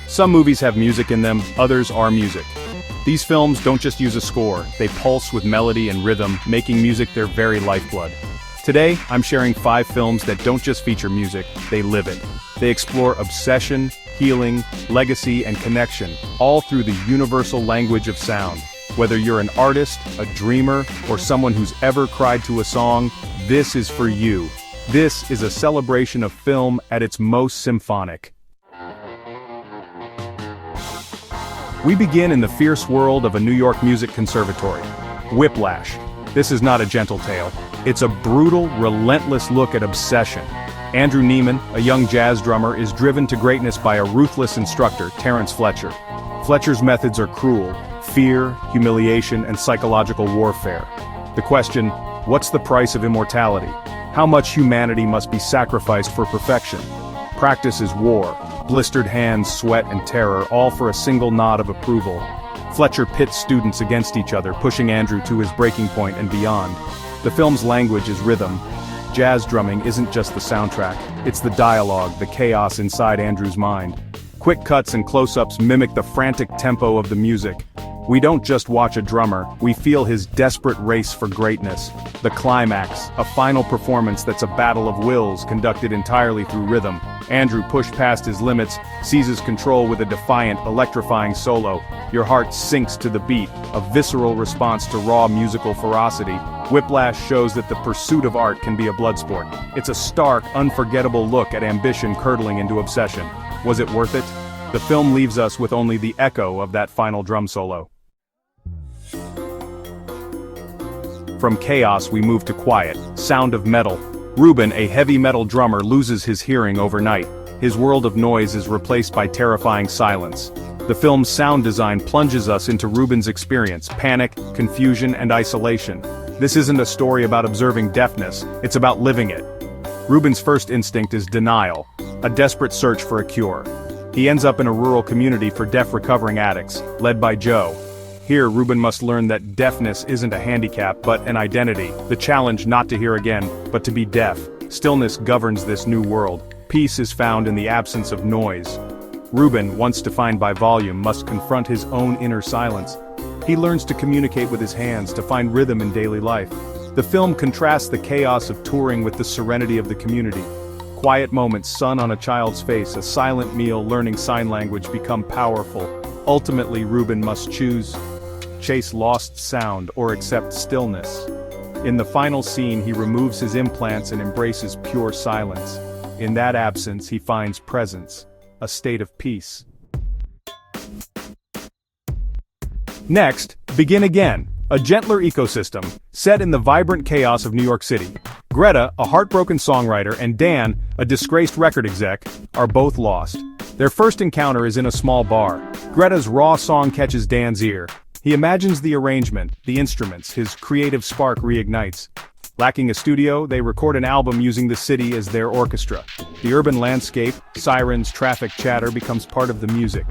Some movies have music in them, others are music. These films don't just use a score, they pulse with melody and rhythm, making music their very lifeblood. Today, I'm sharing 5 films that don't just feature music, they live it. They explore obsession, healing, legacy, and connection, all through the universal language of sound. Whether you're an artist, a dreamer, or someone who's ever cried to a song, this is for you. This is a celebration of film at its most symphonic. We begin in the fierce world of a New York music conservatory. Whiplash. This is not a gentle tale. It's a brutal, relentless look at obsession. Andrew Neiman, a young jazz drummer, is driven to greatness by a ruthless instructor, Terrence Fletcher. Fletcher's methods are cruel: fear, humiliation, and psychological warfare. The question, what's the price of immortality? How much humanity must be sacrificed for perfection? Practice is war. Blistered hands, sweat, and terror, all for a single nod of approval. Fletcher pits students against each other, pushing Andrew to his breaking point and beyond. The film's language is rhythm. Jazz drumming isn't just the soundtrack, it's the dialogue, the chaos inside Andrew's mind. Quick cuts and close-ups mimic the frantic tempo of the music. We don't just watch a drummer, we feel his desperate race for greatness. The climax, a final performance that's a battle of wills conducted entirely through rhythm. Andrew, pushed past his limits, seizes control with a defiant, electrifying solo. Your heart sinks to the beat, a visceral response to raw musical ferocity. Whiplash shows that the pursuit of art can be a blood sport. It's a stark, unforgettable look at ambition curdling into obsession. Was it worth it? The film leaves us with only the echo of that final drum solo. From chaos we move to quiet, sound of metal. Ruben, a heavy metal drummer, loses his hearing overnight. His world of noise is replaced by terrifying silence. The film's sound design plunges us into Ruben's experience: panic, confusion, and isolation. This isn't a story about observing deafness, it's about living it. Ruben's first instinct is denial, a desperate search for a cure. He ends up in a rural community for deaf recovering addicts, led by Joe. Here, Ruben must learn that deafness isn't a handicap but an identity, the challenge not to hear again, but to be deaf. Stillness governs this new world. Peace is found in the absence of noise. Ruben, once defined by volume, must confront his own inner silence. He learns to communicate with his hands, to find rhythm in daily life. The film contrasts the chaos of touring with the serenity of the community. Quiet moments, sun on a child's face, a silent meal, learning sign language become powerful. Ultimately, Ruben must choose: chase lost sound or accept stillness. In the final scene, he removes his implants and embraces pure silence. In that absence, he finds presence, a state of peace. Next, Begin Again, a gentler ecosystem, set in the vibrant chaos of New York City. Greta, a heartbroken songwriter, and Dan, a disgraced record exec, are both lost. Their first encounter is in a small bar. Greta's raw song catches Dan's ear. He imagines the arrangement, the instruments, his creative spark reignites. Lacking a studio, they record an album using the city as their orchestra. The urban landscape, sirens, traffic chatter becomes part of the music.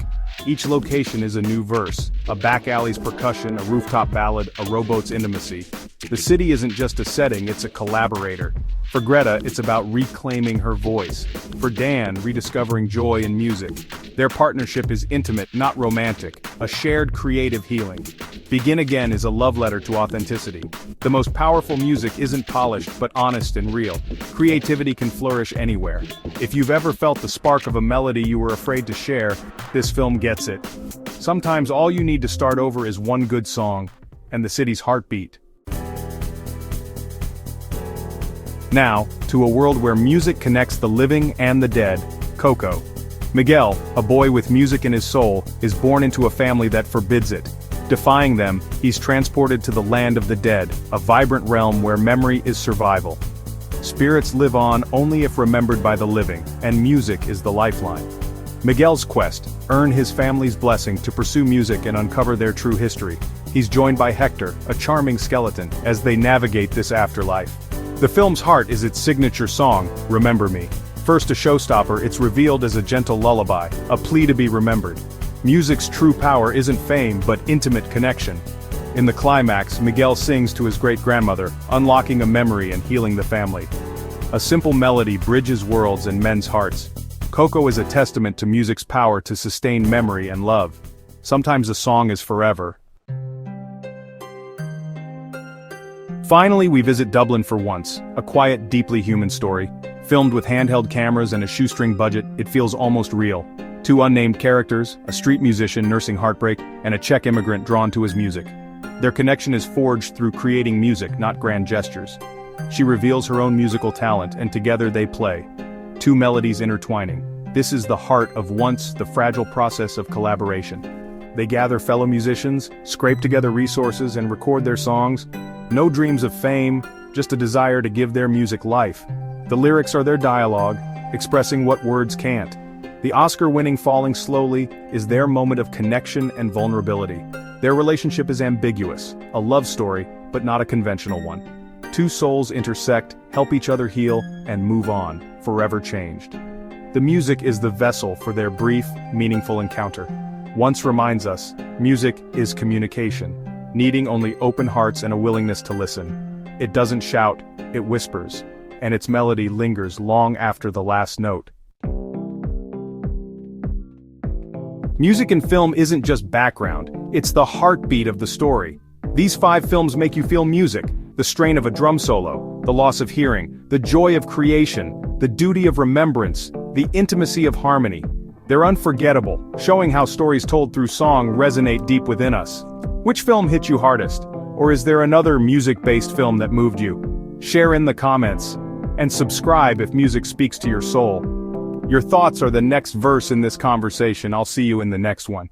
Each location is a new verse, a back alley's percussion, a rooftop ballad, a rowboat's intimacy. The city isn't just a setting, it's a collaborator. For Greta, it's about reclaiming her voice. For Dan, rediscovering joy in music. Their partnership is intimate, not romantic, a shared creative healing. Begin Again is a love letter to authenticity. The most powerful music isn't polished but honest and real. Creativity can flourish anywhere. If you've ever felt the spark of a melody you were afraid to share, this film gets it. Sometimes all you need to start over is one good song, and the city's heartbeat. Now, to a world where music connects the living and the dead, Coco. Miguel, a boy with music in his soul, is born into a family that forbids it. Defying them, he's transported to the land of the dead, a vibrant realm where memory is survival. Spirits live on only if remembered by the living, and music is the lifeline. Miguel's quest: earn his family's blessing to pursue music and uncover their true history. He's joined by Hector, a charming skeleton, as they navigate this afterlife. The film's heart is its signature song, Remember Me. First a showstopper, it's revealed as a gentle lullaby, a plea to be remembered. Music's true power isn't fame but intimate connection. In the climax, Miguel sings to his great-grandmother, unlocking a memory and healing the family. A simple melody bridges worlds and mends hearts. Coco is a testament to music's power to sustain memory and love. Sometimes a song is forever. Finally, we visit Dublin for once, a quiet, deeply human story. Filmed with handheld cameras and a shoestring budget, it feels almost real. Two unnamed characters, a street musician nursing heartbreak, and a Czech immigrant drawn to his music. Their connection is forged through creating music, not grand gestures. She reveals her own musical talent, and together they play. Two melodies intertwining. This is the heart of once the fragile process of collaboration. They gather fellow musicians, scrape together resources, and record their songs. No dreams of fame, just a desire to give their music life. The lyrics are their dialogue, expressing what words can't. The Oscar-winning Falling Slowly is their moment of connection and vulnerability. Their relationship is ambiguous, a love story, but not a conventional one. Two souls intersect, help each other heal, and move on, forever changed. The music is the vessel for their brief, meaningful encounter. Once reminds us, music is communication, needing only open hearts and a willingness to listen. It doesn't shout, it whispers, and its melody lingers long after the last note. Music in film isn't just background, it's the heartbeat of the story. These 5 films make you feel music, the strain of a drum solo, the loss of hearing, the joy of creation, the duty of remembrance, the intimacy of harmony. They're unforgettable, showing how stories told through song resonate deep within us. Which film hit you hardest? Or is there another music-based film that moved you? Share in the comments, and subscribe if music speaks to your soul. Your thoughts are the next verse in this conversation. I'll see you in the next one.